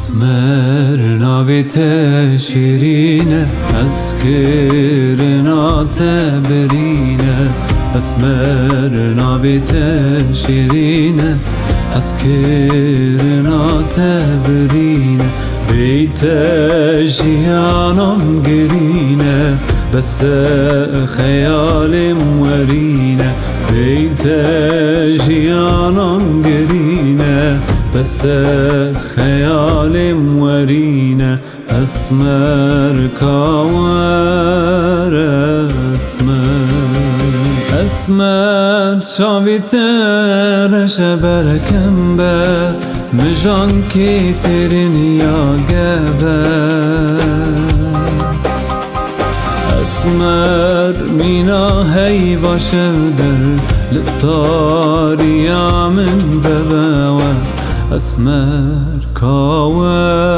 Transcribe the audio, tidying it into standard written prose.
اسمر ناویت شیرینه اسکرنات برینه اسمر ناویت شیرینه اسکرنات برینه بیت جیانم گرینه بس خیالم ورینه بیت جیانم گرینه بس خیالم ورینه اسمر کاور اسمر چاویت رش برکم به مجان کی ترین یا گبه اسمر مینا هی باشم در لطاریا من ببوا اسمر کاور